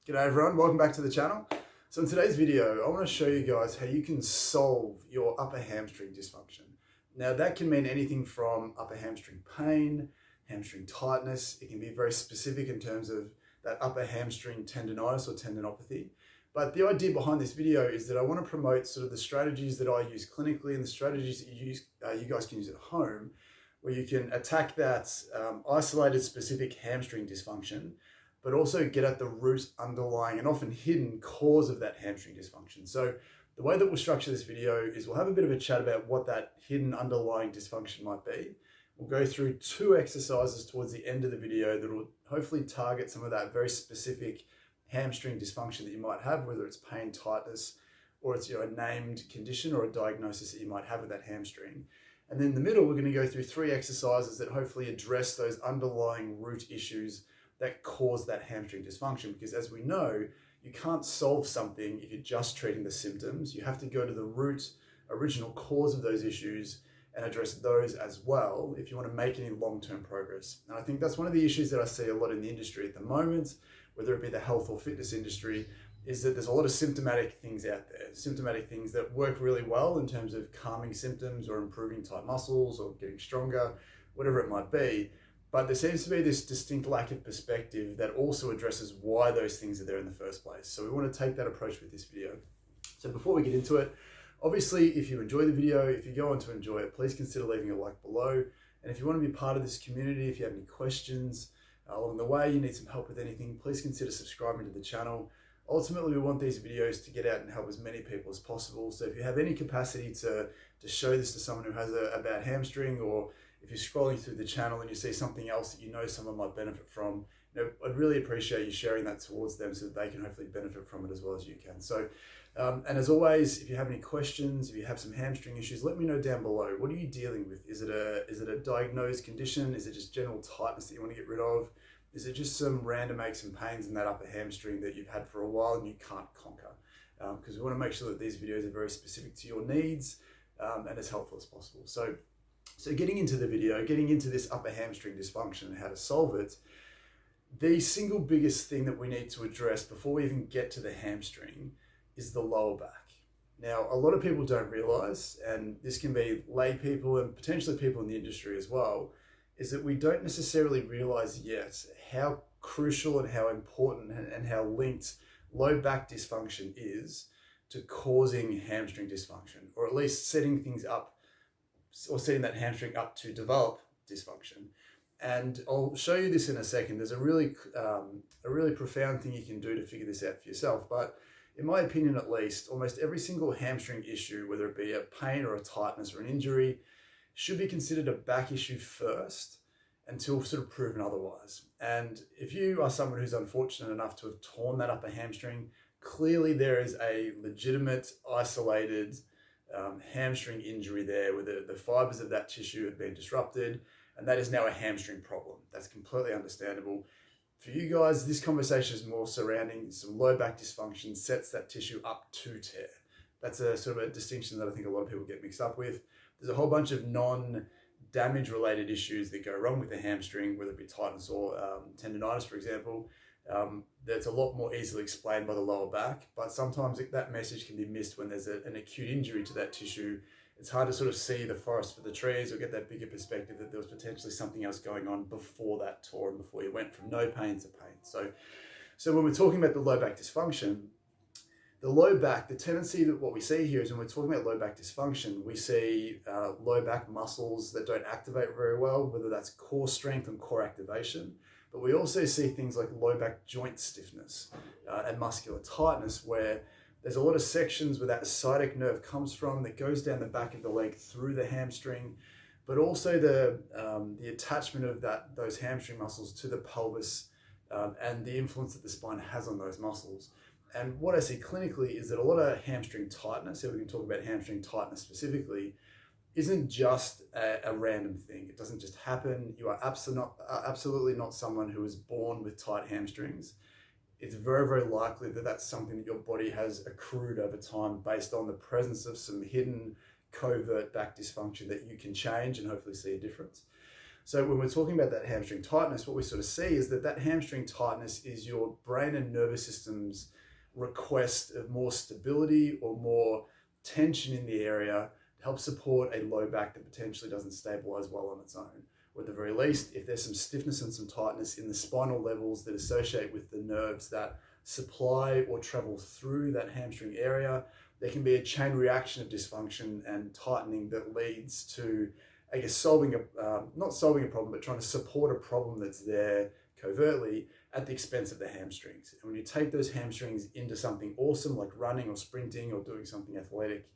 G'day everyone, welcome back to the channel. So in today's video, I want to show you guys how you can solve your upper hamstring dysfunction. Now that can mean anything from upper hamstring pain, hamstring tightness. It can be very specific in terms of that upper hamstring tendonitis or tendinopathy. But the idea behind this video is that I want to promote sort of the strategies that I use clinically and the strategies that you guys can use at home, where you can attack that isolated specific hamstring dysfunction, but also get at the root underlying and often hidden cause of that hamstring dysfunction. So the way that we'll structure this video is we'll have a bit of a chat about what that hidden underlying dysfunction might be. We'll go through 2 exercises towards the end of the video that will hopefully target some of that very specific hamstring dysfunction that you might have, whether it's pain, tightness, or it's a named condition or a diagnosis that you might have with that hamstring. And then in the middle, we're going to go through 3 exercises that hopefully address those underlying root issues that cause that hamstring dysfunction. Because as we know, you can't solve something if you're just treating the symptoms. You have to go to the root, original cause of those issues and address those as well if you want to make any long-term progress. And I think that's one of the issues that I see a lot in the industry at the moment, whether it be the health or fitness industry, is that there's a lot of symptomatic things out there, symptomatic things that work really well in terms of calming symptoms or improving tight muscles or getting stronger, whatever it might be. But there seems to be this distinct lack of perspective that also addresses why those things are there in the first place. So we want to take that approach with this video. So before we get into it, obviously, if you enjoy the video, if you go on to enjoy it, please consider leaving a like below. And if you want to be part of this community, if you have any questions along the way, you need some help with anything, please consider subscribing to the channel. Ultimately, we want these videos to get out and help as many people as possible. So if you have any capacity to show this to someone who has a bad hamstring, or if you're scrolling through the channel and you see something else that you know someone might benefit from, I'd really appreciate you sharing that towards them so that they can hopefully benefit from it as well as you can. So, and as always, if you have any questions, if you have some hamstring issues, let me know down below. What are you dealing with? Is it a diagnosed condition? Is it just general tightness that you want to get rid of? Is it just some random aches and pains in that upper hamstring that you've had for a while and you can't conquer? Because we want to make sure that these videos are very specific to your needs and as helpful as possible. So getting into the video, getting into this upper hamstring dysfunction and how to solve it, the single biggest thing that we need to address before we even get to the hamstring is the lower back. Now, a lot of people don't realize, and this can be lay people and potentially people in the industry as well, is that we don't necessarily realize yet how crucial and how important and how linked low back dysfunction is to causing hamstring dysfunction, or at least setting things up or setting that hamstring up to develop dysfunction. And I'll show you this in a second. There's a really profound thing you can do to figure this out for yourself. But in my opinion, at least, almost every single hamstring issue, whether it be a pain or a tightness or an injury, should be considered a back issue first until sort of proven otherwise. And if you are someone who's unfortunate enough to have torn that upper hamstring, clearly there is a legitimate, isolated hamstring injury there where the fibers of that tissue have been disrupted, and that is now a hamstring problem. That's completely understandable. For you guys, this conversation is more surrounding some low back dysfunction sets that tissue up to tear. That's a sort of a distinction that I think a lot of people get mixed up with. There's a whole bunch of non-damage related issues that go wrong with the hamstring, whether it be tightness or tendonitis, for example. That's a lot more easily explained by the lower back, but sometimes that message can be missed when there's an acute injury to that tissue. It's hard to sort of see the forest for the trees or get that bigger perspective that there was potentially something else going on before that tore and before you went from no pain to pain. So when we're talking about the low back dysfunction, the low back, the tendency that what we see here is when we're talking about low back dysfunction, we see low back muscles that don't activate very well, whether that's core strength and core activation. But we also see things like low back joint stiffness and muscular tightness, where there's a lot of sections where that sciatic nerve comes from that goes down the back of the leg through the hamstring, but also the attachment of those hamstring muscles to the pelvis and the influence that the spine has on those muscles. And what I see clinically is that a lot of hamstring tightness, if we can talk about hamstring tightness specifically, isn't just a random thing. It doesn't just happen. You are absolutely not someone who is born with tight hamstrings. It's very, very likely that that's something that your body has accrued over time based on the presence of some hidden covert back dysfunction that you can change and hopefully see a difference. So when we're talking about that hamstring tightness, what we sort of see is that hamstring tightness is your brain and nervous system's request of more stability or more tension in the area to help support a low back that potentially doesn't stabilize well on its own. Or at the very least, if there's some stiffness and some tightness in the spinal levels that associate with the nerves that supply or travel through that hamstring area, there can be a chain reaction of dysfunction and tightening that leads to, I guess, not solving a problem, but trying to support a problem that's there covertly at the expense of the hamstrings. And when you take those hamstrings into something awesome like running or sprinting or doing something athletic,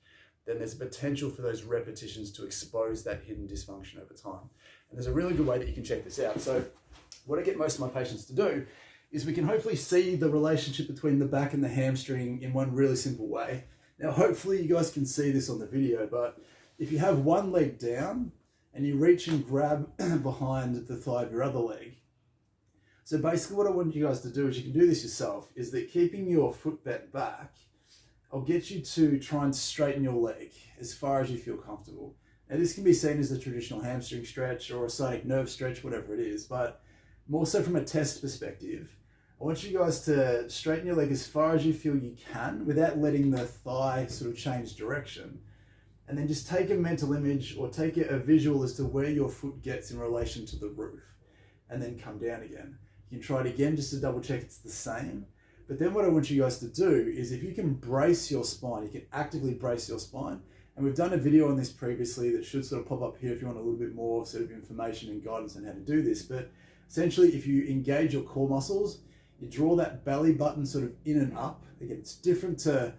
then there's a potential for those repetitions to expose that hidden dysfunction over time. And there's a really good way that you can check this out. So what I get most of my patients to do is we can hopefully see the relationship between the back and the hamstring in one really simple way. Now, hopefully you guys can see this on the video, but if you have one leg down and you reach and grab behind the thigh of your other leg. So basically what I want you guys to do is, you can do this yourself, is that keeping your foot bent back, I'll get you to try and straighten your leg as far as you feel comfortable. Now this can be seen as a traditional hamstring stretch or a sciatic nerve stretch, whatever it is, but more so from a test perspective, I want you guys to straighten your leg as far as you feel you can without letting the thigh sort of change direction. And then just take a mental image or take a visual as to where your foot gets in relation to the roof, and then come down again. You can try it again just to double check it's the same. But then what I want you guys to do is, if you can brace your spine, you can actively brace your spine. And we've done a video on this previously that should sort of pop up here if you want a little bit more sort of information and guidance on how to do this. But essentially, if you engage your core muscles, you draw that belly button sort of in and up. Again, it's different to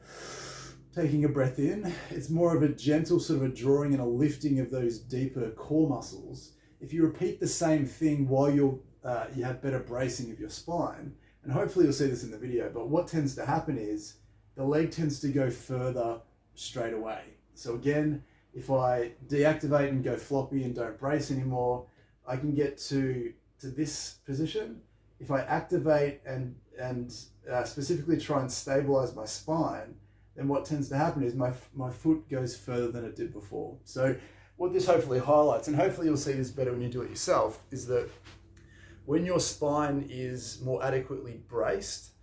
taking a breath in. It's more of a gentle sort of a drawing and a lifting of those deeper core muscles. If you repeat the same thing while you have better bracing of your spine, and hopefully you'll see this in the video, but what tends to happen is the leg tends to go further straight away. So again, if I deactivate and go floppy and don't brace anymore, I can get to this position. If I activate and specifically try and stabilize my spine, then what tends to happen is my foot goes further than it did before. So what this hopefully highlights, and hopefully you'll see this better when you do it yourself, is that when your spine is more adequately braced,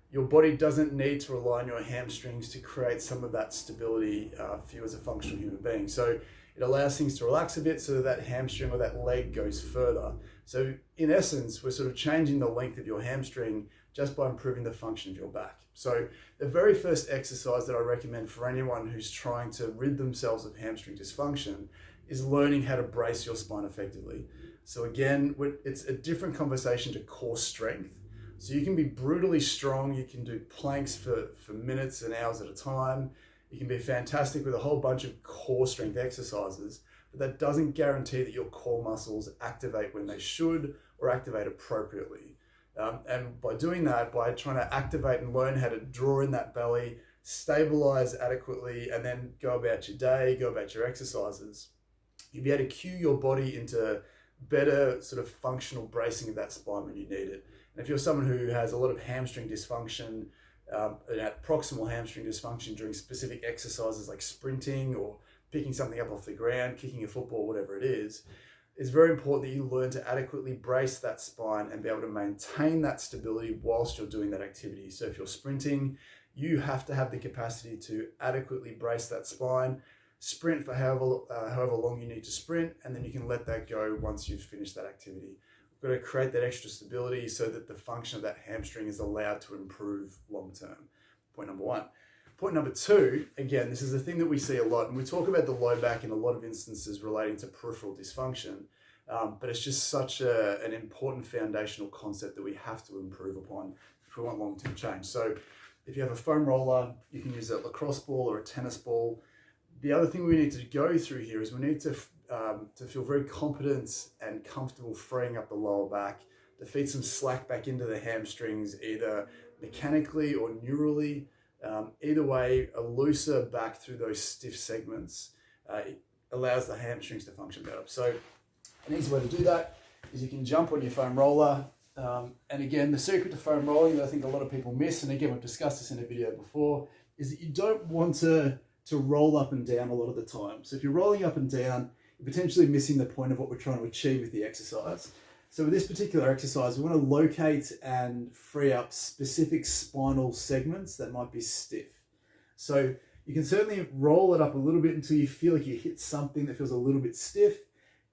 your body doesn't need to rely on your hamstrings to create some of that stability for you as a functional human being. So it allows things to relax a bit so that hamstring or that leg goes further. So in essence, we're sort of changing the length of your hamstring just by improving the function of your back. So the very first exercise that I recommend for anyone who's trying to rid themselves of hamstring dysfunction is learning how to brace your spine effectively. So again, it's a different conversation to core strength. So you can be brutally strong, you can do planks for minutes and hours at a time, you can be fantastic with a whole bunch of core strength exercises, but that doesn't guarantee that your core muscles activate when they should or activate appropriately. And by doing that, by trying to activate and learn how to draw in that belly, stabilize adequately, and then go about your day, go about your exercises, you'll be able to cue your body into better sort of functional bracing of that spine when you need it. And if you're someone who has a lot of hamstring dysfunction, proximal hamstring dysfunction during specific exercises like sprinting or picking something up off the ground, kicking a football, whatever it is, it's very important that you learn to adequately brace that spine and be able to maintain that stability whilst you're doing that activity. So if you're sprinting, you have to have the capacity to adequately brace that spine, sprint for however long you need to sprint, and then you can let that go once you've finished that activity. We've got to create that extra stability so that the function of that hamstring is allowed to improve long term. Point number one. Point number two, again, this is a thing that we see a lot, and we talk about the low back in a lot of instances relating to peripheral dysfunction, but it's just such an important foundational concept that we have to improve upon if we want long-term change. So if you have a foam roller, you can use a lacrosse ball or a tennis ball. The other thing we need to go through here is we need to feel very competent and comfortable freeing up the lower back, to feed some slack back into the hamstrings, either mechanically or neurally. Either way, a looser back through those stiff segments it allows the hamstrings to function better. So an easy way to do that is you can jump on your foam roller. And again, the secret to foam rolling that I think a lot of people miss, and again, we've discussed this in a video before, is that you don't want to roll up and down a lot of the time. So if you're rolling up and down, you're potentially missing the point of what we're trying to achieve with the exercise. So with this particular exercise, we want to locate and free up specific spinal segments that might be stiff. So you can certainly roll it up a little bit until you feel like you hit something that feels a little bit stiff.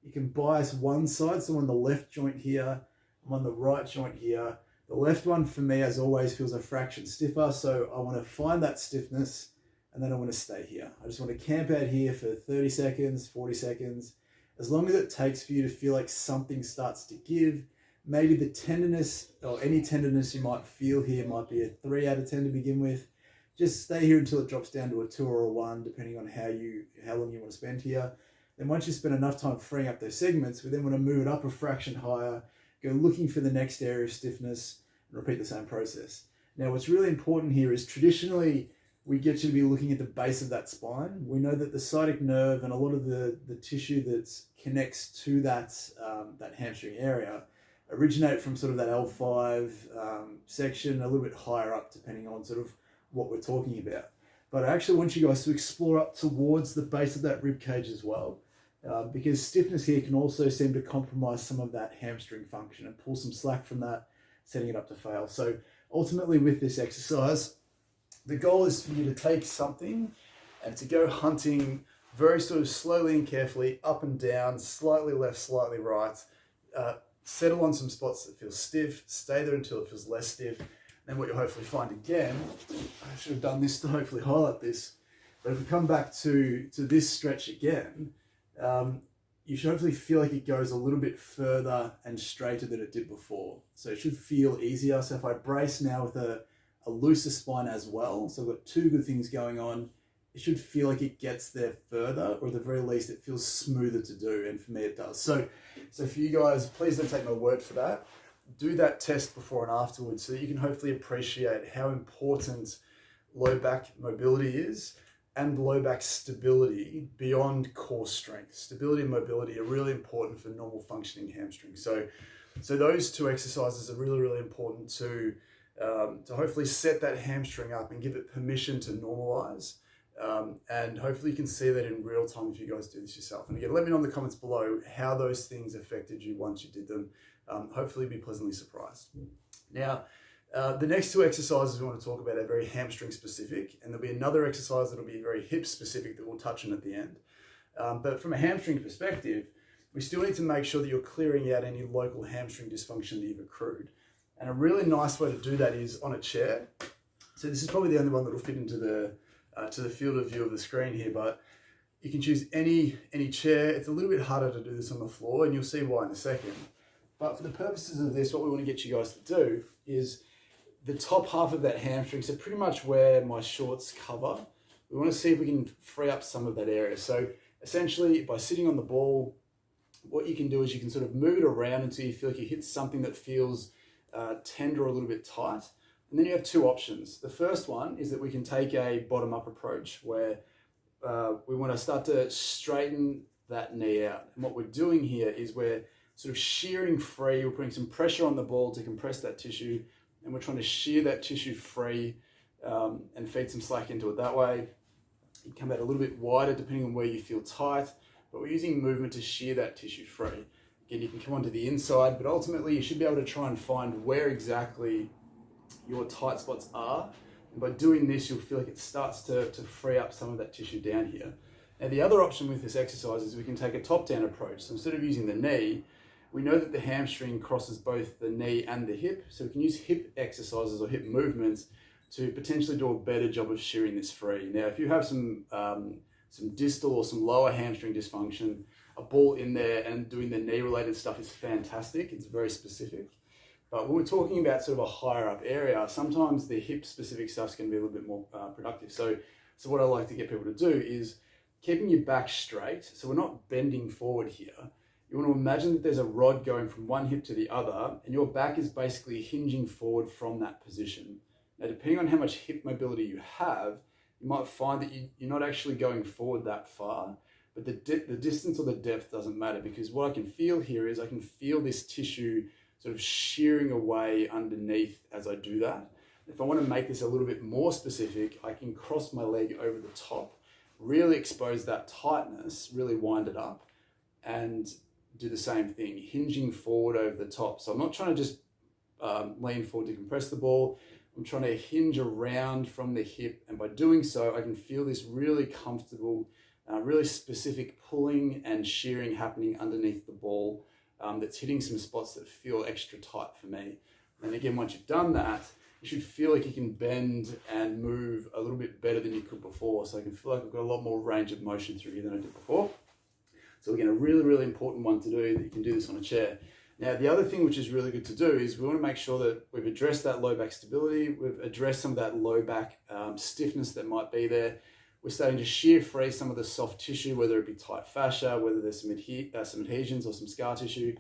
You can bias one side, so on the left joint here, I'm on the right joint here. The left one for me, as always, feels a fraction stiffer, so I want to find that stiffness and then I want to stay here. I just want to camp out here for 30 seconds, 40 seconds, as long as it takes for you to feel like something starts to give. Maybe the tenderness or any tenderness you might feel here might be a 3 out of 10 to begin with. Just stay here until it drops down to a 2 or a 1, depending on how long you want to spend here. Then once you spend enough time freeing up those segments, we then want to move it up a fraction higher, go looking for the next area of stiffness, and repeat the same process. Now, what's really important here is traditionally, we get you to be looking at the base of that spine. We know that the sciatic nerve and a lot of the tissue that connects to that hamstring area originate from sort of that L5 section, a little bit higher up, depending on sort of what we're talking about. But I actually want you guys to explore up towards the base of that rib cage as well, because stiffness here can also seem to compromise some of that hamstring function and pull some slack from that, setting it up to fail. So ultimately with this exercise, the goal is for you to take something and to go hunting very sort of slowly and carefully, up and down, slightly left, slightly right, settle on some spots that feel stiff, stay there until it feels less stiff. Then what you'll hopefully find again, I should have done this to hopefully highlight this, but if we come back to this stretch again, you should hopefully feel like it goes a little bit further and straighter than it did before. So it should feel easier. So if I brace now with a looser spine as well, so I've got two good things going on, it should feel like it gets there further, or at the very least it feels smoother to do, and for me it does. So for you guys, please don't take my word for that. Do that test before and afterwards so that you can hopefully appreciate how important low back mobility is and low back stability beyond core strength. Stability and mobility are really important for normal functioning hamstring. So those two exercises are really, really important to hopefully set that hamstring up and give it permission to normalize. And hopefully you can see that in real time if you guys do this yourself. And again, let me know in the comments below how those things affected you once you did them. Hopefully be pleasantly surprised. Now, the next two exercises we want to talk about are very hamstring specific, and there'll be another exercise that'll be very hip specific that we'll touch on at the end. But from a hamstring perspective, we still need to make sure that you're clearing out any local hamstring dysfunction that you've accrued. And a really nice way to do that is on a chair. So this is probably the only one that'll fit into the field of view of the screen here, but you can choose any chair. It's a little bit harder to do this on the floor, and you'll see why in a second. But for the purposes of this, what we want to get you guys to do is the top half of that hamstring, so pretty much where my shorts cover, we want to see if we can free up some of that area. So essentially, by sitting on the ball, what you can do is you can sort of move it around until you feel like you hit something that feels tender or a little bit tight. And then you have two options. The first one is that we can take a bottom-up approach where we want to start to straighten that knee out. And what we're doing here is we're sort of shearing free. We're putting some pressure on the ball to compress that tissue, and we're trying to shear that tissue free and feed some slack into it that way. You come out a little bit wider depending on where you feel tight, but we're using movement to shear that tissue free. Again, you can come onto the inside, but ultimately you should be able to try and find where exactly your tight spots are. And by doing this, you'll feel like it starts to free up some of that tissue down here. Now, the other option with this exercise is we can take a top-down approach. So instead of using the knee, we know that the hamstring crosses both the knee and the hip. So we can use hip exercises or hip movements to potentially do a better job of shearing this free. Now, if you have some distal or some lower hamstring dysfunction, a ball in there and doing the knee-related stuff is fantastic. It's very specific. But when we're talking about sort of a higher up area, sometimes the hip-specific stuff's going to be a little bit more productive. So what I like to get people to do is keeping your back straight. So we're not bending forward here. You want to imagine that there's a rod going from one hip to the other, and your back is basically hinging forward from that position. Now, depending on how much hip mobility you have, you might find that you're not actually going forward that far, but the distance or the depth doesn't matter, because what I can feel here is I can feel this tissue sort of shearing away underneath as I do that. If I want to make this a little bit more specific, I can cross my leg over the top, really expose that tightness, really wind it up, and do the same thing, hinging forward over the top. So I'm not trying to just lean forward to compress the ball. I'm trying to hinge around from the hip, and by doing so, I can feel this really comfortable, really specific pulling and shearing happening underneath the ball that's hitting some spots that feel extra tight for me. And again, once you've done that, you should feel like you can bend and move a little bit better than you could before. So I can feel like I've got a lot more range of motion through here than I did before. So again, a really, really important one to do, that you can do this on a chair. Now, the other thing which is really good to do is we want to make sure that we've addressed that low back stability, we've addressed some of that low back stiffness that might be there. We're starting to shear free some of the soft tissue, whether it be tight fascia, whether there's some adhesions or some scar tissue.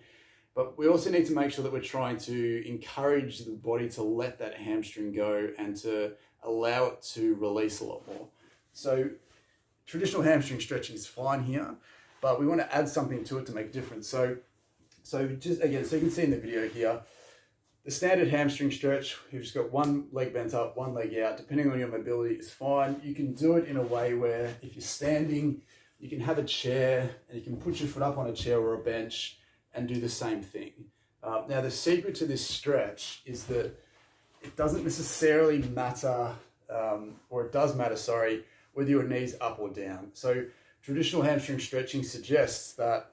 But we also need to make sure that we're trying to encourage the body to let that hamstring go and to allow it to release a lot more. So traditional hamstring stretching is fine here, but we want to add something to it to make a difference. So just again, so you can see in the video here, the standard hamstring stretch, you've just got one leg bent up, one leg out, depending on your mobility is fine. You can do it in a way where if you're standing, you can have a chair and you can put your foot up on a chair or a bench and do the same thing. Now the secret to this stretch is that it doesn't necessarily matter, or it does matter, sorry, whether your knee's up or down. So traditional hamstring stretching suggests that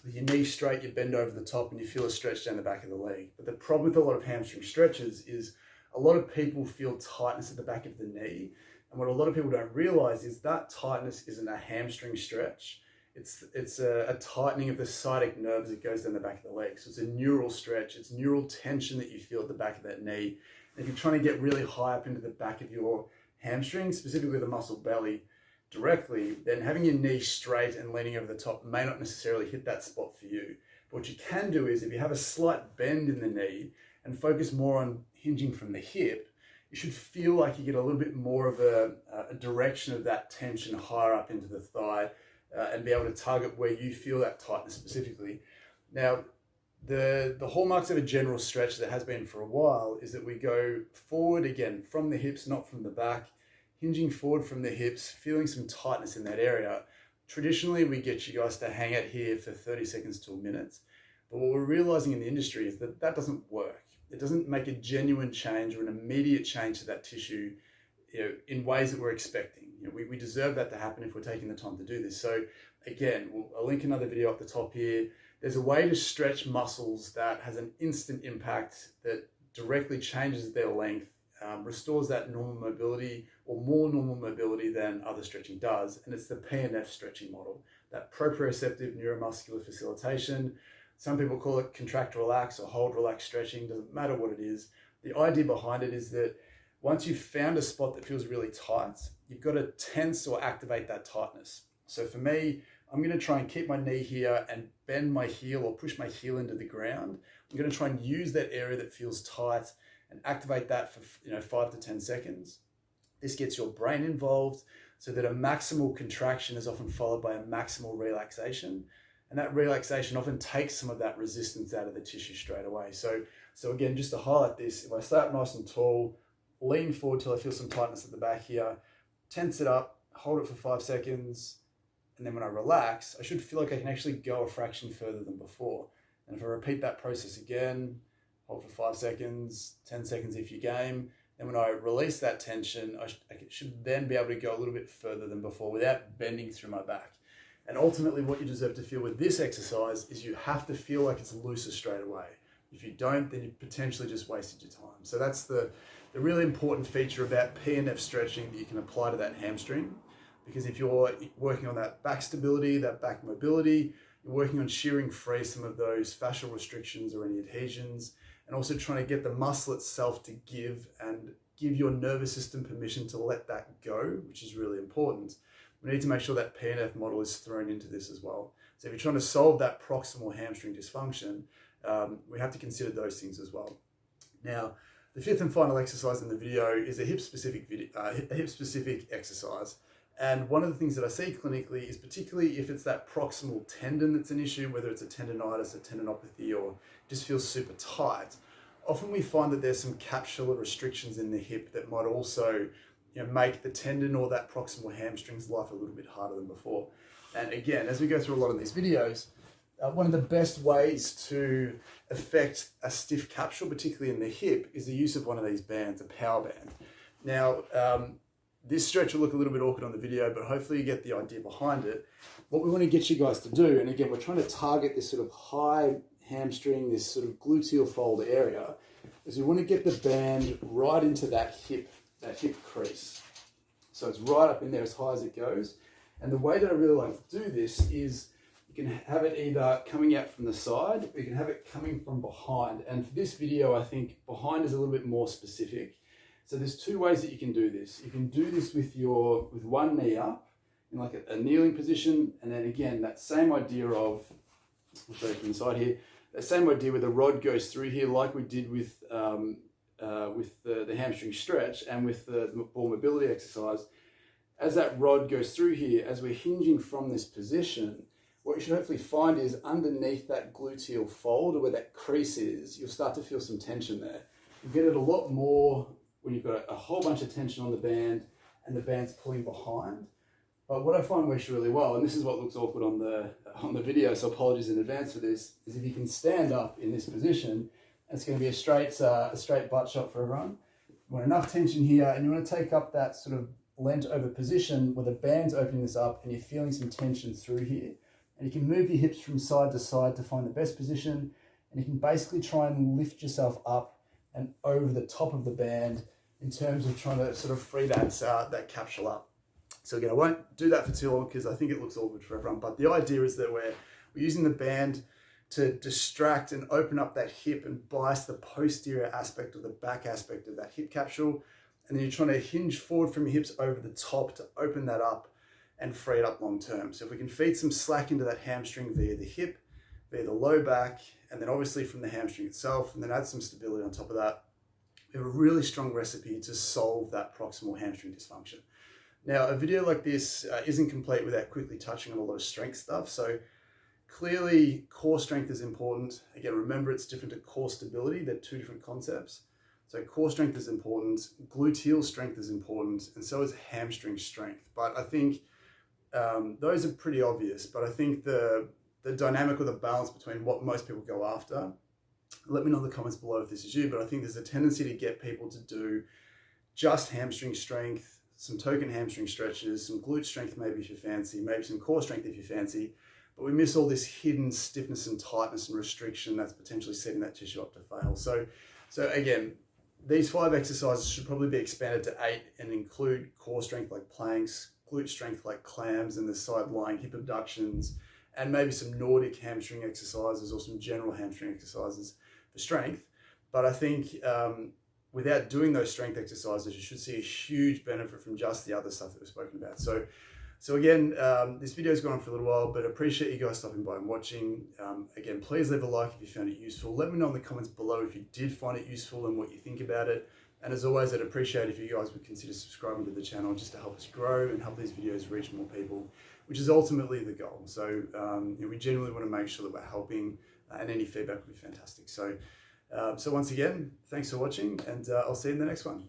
your knee's straight, you bend over the top and you feel a stretch down the back of the leg. But the problem with a lot of hamstring stretches is a lot of people feel tightness at the back of the knee. And what a lot of people don't realize is that tightness isn't a hamstring stretch. It's a tightening of the sciatic nerves that goes down the back of the leg. So it's a neural stretch. It's neural tension that you feel at the back of that knee. And if you're trying to get really high up into the back of your hamstring, specifically the muscle belly, directly, then having your knee straight and leaning over the top may not necessarily hit that spot for you. But what you can do is if you have a slight bend in the knee and focus more on hinging from the hip, you should feel like you get a little bit more of a direction of that tension higher up into the thigh and be able to target where you feel that tightness specifically. Now, the hallmarks of a general stretch that has been for a while is that we go forward again from the hips, not from the back, hinging forward from the hips, feeling some tightness in that area. Traditionally, we get you guys to hang out here for 30 seconds to a minute. But what we're realizing in the industry is that that doesn't work. It doesn't make a genuine change or an immediate change to that tissue, in ways that we're expecting. We deserve that to happen if we're taking the time to do this. So again, I'll link another video up the top here. There's a way to stretch muscles that has an instant impact that directly changes their length, restores that normal mobility or more normal mobility than other stretching does. And it's the Pnf stretching model, that proprioceptive neuromuscular facilitation. Some people call it contract, relax or hold, relax stretching. Doesn't matter what it is. The idea behind it is that once you've found a spot that feels really tight, you've got to tense or activate that tightness. So for me, I'm going to try and keep my knee here and bend my heel or push my heel into the ground. I'm going to try and use that area that feels tight and activate that for 5 to 10 seconds. This gets your brain involved so that a maximal contraction is often followed by a maximal relaxation. And that relaxation often takes some of that resistance out of the tissue straight away. So again, just to highlight this, if I stay up nice and tall, lean forward till I feel some tightness at the back here, tense it up, hold it for 5 seconds, and then when I relax, I should feel like I can actually go a fraction further than before. And if I repeat that process again, hold for 5 seconds, 10 seconds if you game, then when I release that tension, I should then be able to go a little bit further than before without bending through my back. And ultimately what you deserve to feel with this exercise is you have to feel like it's looser straight away. If you don't, then you potentially just wasted your time. So that's the really important feature about Pnf stretching that you can apply to that hamstring. Because if you're working on that back stability, that back mobility, you're working on shearing free some of those fascial restrictions or any adhesions, and also trying to get the muscle itself to give your nervous system permission to let that go, which is really important. We need to make sure that Pnf model is thrown into this as well. So if you're trying to solve that proximal hamstring dysfunction, we have to consider those things as well. Now, the fifth and final exercise in the video is a hip-specific exercise. And one of the things that I see clinically is particularly if it's that proximal tendon that's an issue, whether it's a tendonitis, a tendinopathy, or just feels super tight, often we find that there's some capsular restrictions in the hip that might also make the tendon or that proximal hamstring's life a little bit harder than before. And again, as we go through a lot of these videos, one of the best ways to affect a stiff capsule, particularly in the hip, is the use of one of these bands, a power band. Now, this stretch will look a little bit awkward on the video, but hopefully you get the idea behind it. What we want to get you guys to do, and again, we're trying to target this sort of high hamstring, this sort of gluteal fold area, is we want to get the band right into that hip crease. So it's right up in there as high as it goes. And the way that I really like to do this is you can have it either coming out from the side, or you can have it coming from behind. And for this video, I think behind is a little bit more specific. So there's two ways that you can do this. You can do this with one knee up in like a kneeling position, and then again that same idea of, I'll show you from the side here, that same idea where the rod goes through here, like we did with the hamstring stretch and with the ball mobility exercise. As that rod goes through here, as we're hinging from this position, what you should hopefully find is underneath that gluteal fold, or where that crease is, you'll start to feel some tension there. You get it a lot more when you've got a whole bunch of tension on the band and the band's pulling behind. But what I find works really well, and this is what looks awkward on the video, so apologies in advance for this, is if you can stand up in this position, and it's going to be a straight butt shot for everyone. You want enough tension here, and you want to take up that sort of bent over position where the band's opening this up and you're feeling some tension through here. And you can move your hips from side to side to find the best position, and you can basically try and lift yourself up and over the top of the band in terms of trying to sort of free that capsule up. So again, I won't do that for too long because I think it looks awkward for everyone, but the idea is that we're using the band to distract and open up that hip and bias the posterior aspect or the back aspect of that hip capsule. And then you're trying to hinge forward from your hips over the top to open that up and free it up long term. So if we can feed some slack into that hamstring via the hip, via the low back, and then obviously from the hamstring itself, and then add some stability on top of that, we have a really strong recipe to solve that proximal hamstring dysfunction. Now, a video like this isn't complete without quickly touching on a lot of strength stuff. So clearly, core strength is important. Again, remember it's different to core stability. They're two different concepts. So core strength is important, gluteal strength is important, and so is hamstring strength. But I think those are pretty obvious. But I think the dynamic or the balance between what most people go after, let me know in the comments below if this is you, but I think there's a tendency to get people to do just hamstring strength, some token hamstring stretches, some glute strength maybe if you fancy, maybe some core strength if you fancy, but we miss all this hidden stiffness and tightness and restriction that's potentially setting that tissue up to fail. So again, these 5 exercises should probably be expanded to 8 and include core strength like planks, glute strength like clams and the side lying hip abductions, and maybe some Nordic hamstring exercises or some general hamstring exercises for strength. But I think without doing those strength exercises, you should see a huge benefit from just the other stuff that we've spoken about. So again, this video's gone on for a little while, but I appreciate you guys stopping by and watching. Again, please leave a like if you found it useful. Let me know in the comments below if you did find it useful and what you think about it. And as always, I'd appreciate if you guys would consider subscribing to the channel just to help us grow and help these videos reach more people, which is ultimately the goal. So we genuinely want to make sure that we're helping, and any feedback would be fantastic. So once again, thanks for watching, and I'll see you in the next one.